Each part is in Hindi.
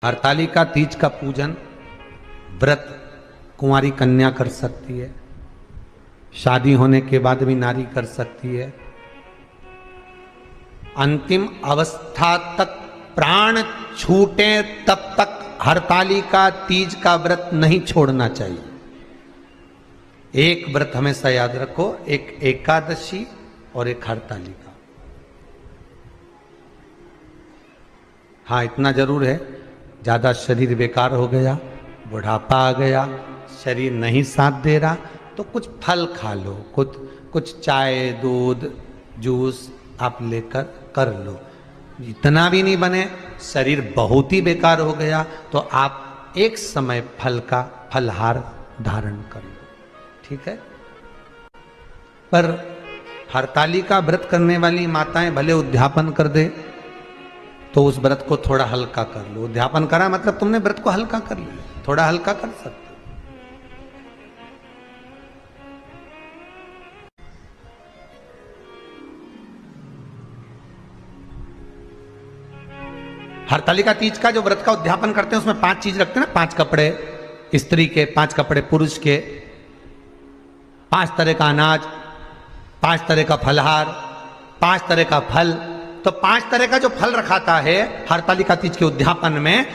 हरतालिका तीज का पूजन व्रत कुंवारी कन्या कर सकती है, शादी होने के बाद भी नारी कर सकती है। अंतिम अवस्था तक प्राण छूटे तब तक हरतालिका तीज का व्रत नहीं छोड़ना चाहिए। एक व्रत हमेशा याद रखो, एक एकादशी और एक हरतालिका। हाँ, इतना जरूर है, ज्यादा शरीर बेकार हो गया, बुढ़ापा आ गया, शरीर नहीं साथ दे रहा, तो कुछ फल खा लो, कुछ चाय दूध जूस आप लेकर कर लो। इतना भी नहीं बने, शरीर बहुत ही बेकार हो गया, तो आप एक समय फल का फलहार धारण कर लो, ठीक है। पर हरतालिका व्रत करने वाली माताएं भले उद्यापन कर दे तो उस व्रत को थोड़ा हल्का कर लो। उद्यापन करा मतलब तुमने व्रत को हल्का कर लिया, थोड़ा हल्का कर सकते। हरतालिका तीज का जो व्रत का उद्यापन करते हैं उसमें 5 चीज रखते हैं ना, 5 कपड़े स्त्री के, 5 कपड़े पुरुष के, 5 तरह का अनाज, 5 तरह का फलहार, 5 तरह का फल। तो 5 तरह का जो फल रखाता है हरतालिका तीज के उद्यापन में,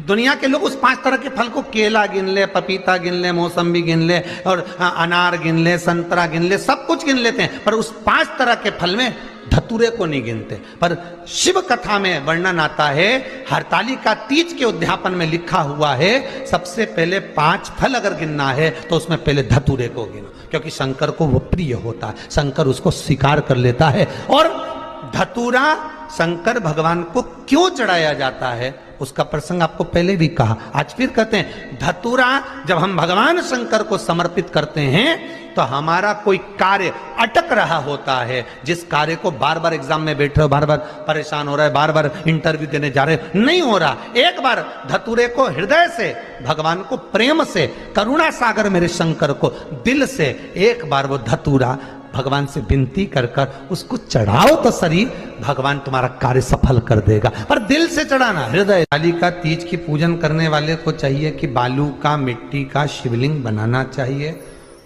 दुनिया के लोग उस 5 तरह के फल को केला गिन ले, पपीता गिन ले, मौसम्बी गिन ले और अनार गिन ले, संतरा गिन ले, सब कुछ गिन लेते हैं, पर उस 5 तरह के फल में धतूरे को नहीं गिनते। पर शिव कथा में वर्णन आता है, हरतालिका तीज के उद्यापन में लिखा हुआ है, सबसे पहले 5 फल अगर गिनना है तो उसमें पहले धतूरे को गिनो, क्योंकि शंकर को वो प्रिय होता है, शंकर उसको स्वीकार कर लेता है। और धतूरा शंकर भगवान को क्यों चढ़ाया जाता है उसका प्रसंग आपको पहले भी कहा, आज फिर कहते हैं। धतूरा जब हम भगवान शंकर को समर्पित करते हैं तो हमारा कोई कार्य अटक रहा होता है, जिस कार्य को बार बार एग्जाम में बैठे हो, बार बार परेशान हो रहा है, बार बार इंटरव्यू देने जा रहे हो, नहीं हो रहा, एक बार धतूरे को हृदय से भगवान को प्रेम से, करुणा सागर मेरे शंकर को दिल से एक बार वो धतूरा भगवान से विनती कर कर उसको चढ़ाओ तो शरीर, भगवान तुम्हारा कार्य सफल कर देगा। पर दिल से चढ़ाना, हृदय। हरतालिका तीज की पूजन करने वाले को चाहिए कि बालू का, मिट्टी का शिवलिंग बनाना चाहिए।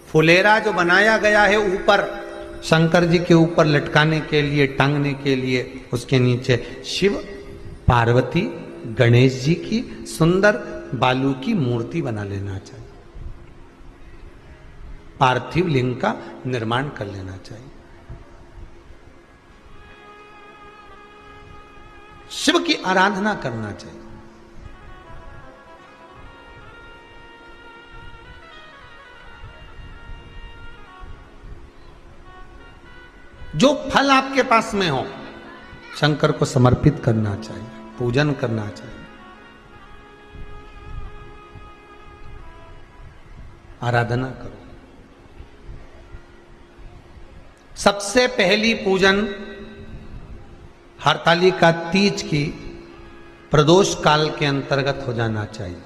फुलेरा जो बनाया गया है ऊपर शंकर जी के ऊपर लटकाने के लिए, टांगने के लिए, उसके नीचे शिव पार्वती गणेश जी की सुंदर बालू की मूर्ति बना लेना चाहिए, पार्थिव लिंग का निर्माण कर लेना चाहिए। शिव की आराधना करना चाहिए। जो फल आपके पास में हो शंकर को समर्पित करना चाहिए, पूजन करना चाहिए, आराधना करो। सबसे पहली पूजन हरतालिका तीज की प्रदोष काल के अंतर्गत हो जाना चाहिए,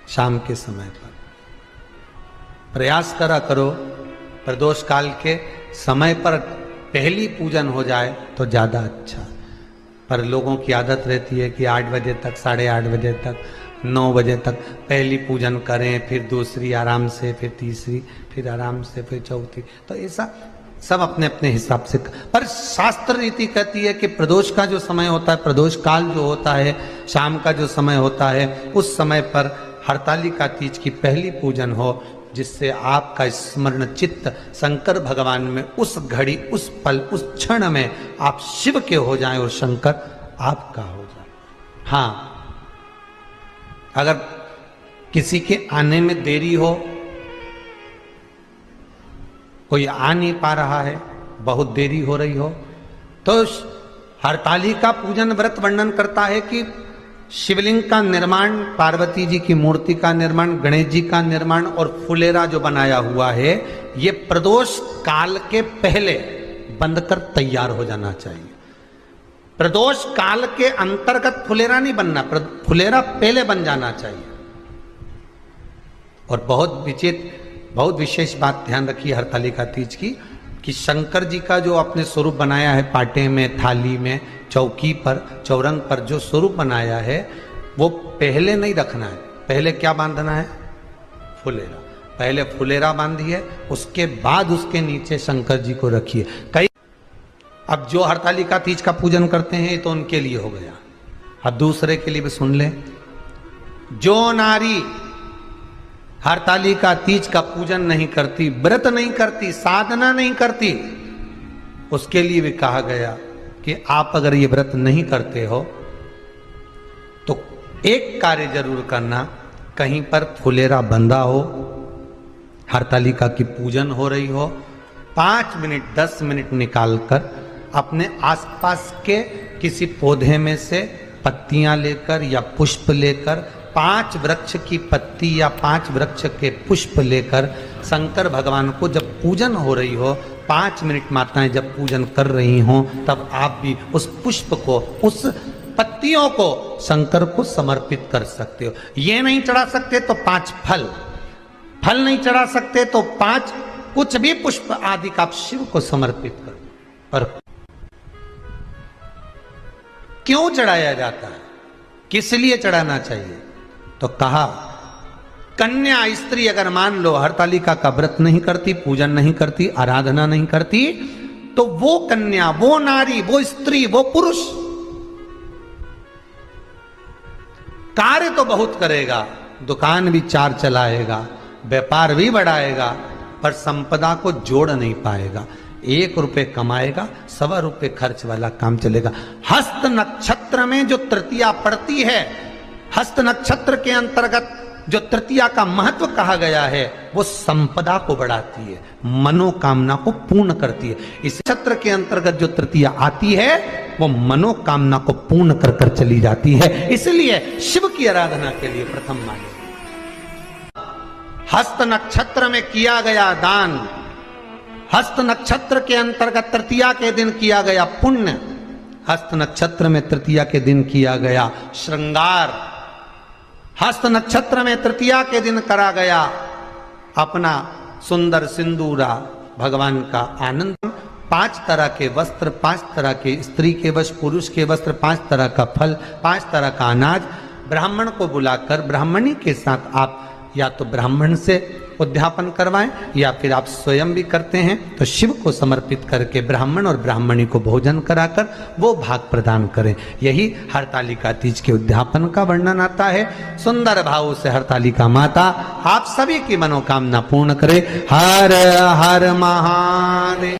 शाम के समय पर। प्रयास करा करो प्रदोष काल के समय पर पहली पूजन हो जाए तो ज़्यादा अच्छा। पर लोगों की आदत रहती है कि 8 बजे तक, 8:30 बजे तक, 9 बजे तक पहली पूजन करें, फिर दूसरी आराम से, फिर तीसरी, फिर आराम से, फिर चौथी। तो ऐसा सब अपने अपने हिसाब से। पर शास्त्र रीति कहती है कि प्रदोष का जो समय होता है, प्रदोष काल जो होता है, शाम का जो समय होता है, उस समय पर हरतालिका तीज की पहली पूजन हो, जिससे आपका स्मरण चित्त शंकर भगवान में उस घड़ी, उस पल, उस क्षण में आप शिव के हो जाएं और शंकर आपका हो जाए। हाँ, अगर किसी के आने में देरी हो, कोई आ नहीं पा रहा है, बहुत देरी हो रही हो, तो हरतालिका पूजन व्रत वर्णन करता है कि शिवलिंग का निर्माण, पार्वती जी की मूर्ति का निर्माण, गणेश जी का निर्माण और फुलेरा जो बनाया हुआ है, ये प्रदोष काल के पहले बंद कर तैयार हो जाना चाहिए। प्रदोष काल के अंतर्गत फुलेरा नहीं बनना, फुलेरा पहले बन जाना चाहिए। और बहुत विशेष बात ध्यान रखिए हरतालिका तीज की, कि शंकर जी का जो अपने स्वरूप बनाया है, पाटे में, थाली में, चौकी पर, चौरंग पर जो स्वरूप बनाया है, वो पहले नहीं रखना है। पहले क्या बांधना है? फुलेरा। पहले फुलेरा बांधिए, उसके बाद उसके नीचे शंकर जी को रखिए। कई अब जो हरतालिका तीज का पूजन करते हैं तो उनके लिए हो गया, अब दूसरे के लिए भी सुन ले। जो नारी हरतालिका तीज का पूजन नहीं करती, व्रत नहीं करती, साधना नहीं करती, उसके लिए भी कहा गया कि आप अगर ये व्रत नहीं करते हो तो एक कार्य जरूर करना, कहीं पर फुलेरा बंधा हो, हरतालिका की पूजन हो रही हो, 5 मिनट 10 मिनट निकालकर अपने आसपास के किसी पौधे में से पत्तियां लेकर या पुष्प लेकर, 5 वृक्ष की पत्ती या 5 वृक्ष के पुष्प लेकर शंकर भगवान को जब पूजन हो रही हो, 5 मिनट माताएं जब पूजन कर रही हों, तब आप भी उस पुष्प को, उस पत्तियों को शंकर को समर्पित कर सकते हो। ये नहीं चढ़ा सकते तो 5 फल, फल नहीं चढ़ा सकते तो 5 कुछ भी पुष्प आदि का आप शिव को समर्पित करो। पर क्यों चढ़ाया जाता है, किस लिए चढ़ाना चाहिए? तो कहा कन्या स्त्री अगर मान लो हरतालिका का व्रत नहीं करती, पूजन नहीं करती, आराधना नहीं करती, तो वो कन्या, वो नारी, वो स्त्री, वो पुरुष कार्य तो बहुत करेगा, दुकान भी 4 चलाएगा, व्यापार भी बढ़ाएगा, पर संपदा को जोड़ नहीं पाएगा। 1 रुपए कमाएगा, 1.25 रुपए खर्च वाला काम चलेगा। हस्त नक्षत्र में जो तृतीया पड़ती है, हस्त नक्षत्र के अंतर्गत जो तृतीया का महत्व कहा गया है, वो संपदा को बढ़ाती है, मनोकामना को पूर्ण करती है। इस नक्षत्र के अंतर्गत जो तृतीया आती है वो मनोकामना को पूर्ण कर कर चली जाती है। इसलिए शिव की आराधना के लिए प्रथम माने हस्त नक्षत्र में किया गया दान, हस्त नक्षत्र के अंतर्गत तृतीया के दिन किया गया पुण्य, हस्त नक्षत्र में तृतीया के दिन किया गया श्रृंगार, हस्त नक्षत्र में तृतीया के दिन करा गया अपना सुंदर सिंदूरा, भगवान का आनंद। 5 तरह के वस्त्र, 5 तरह के स्त्री के वस्त्र, पुरुष के वस्त्र, 5 तरह का फल, 5 तरह का अनाज, ब्राह्मण को बुलाकर ब्राह्मणी के साथ आप या तो ब्राह्मण से उद्यापन करवाएं या फिर आप स्वयं भी करते हैं तो शिव को समर्पित करके ब्राह्मण और ब्राह्मणी को भोजन कराकर वो भाग प्रदान करें। यही हरतालिका तीज के उद्यापन का वर्णन आता है। सुंदर भाव से हरतालिका माता आप सभी की मनोकामना पूर्ण करे। हर हर महादेव।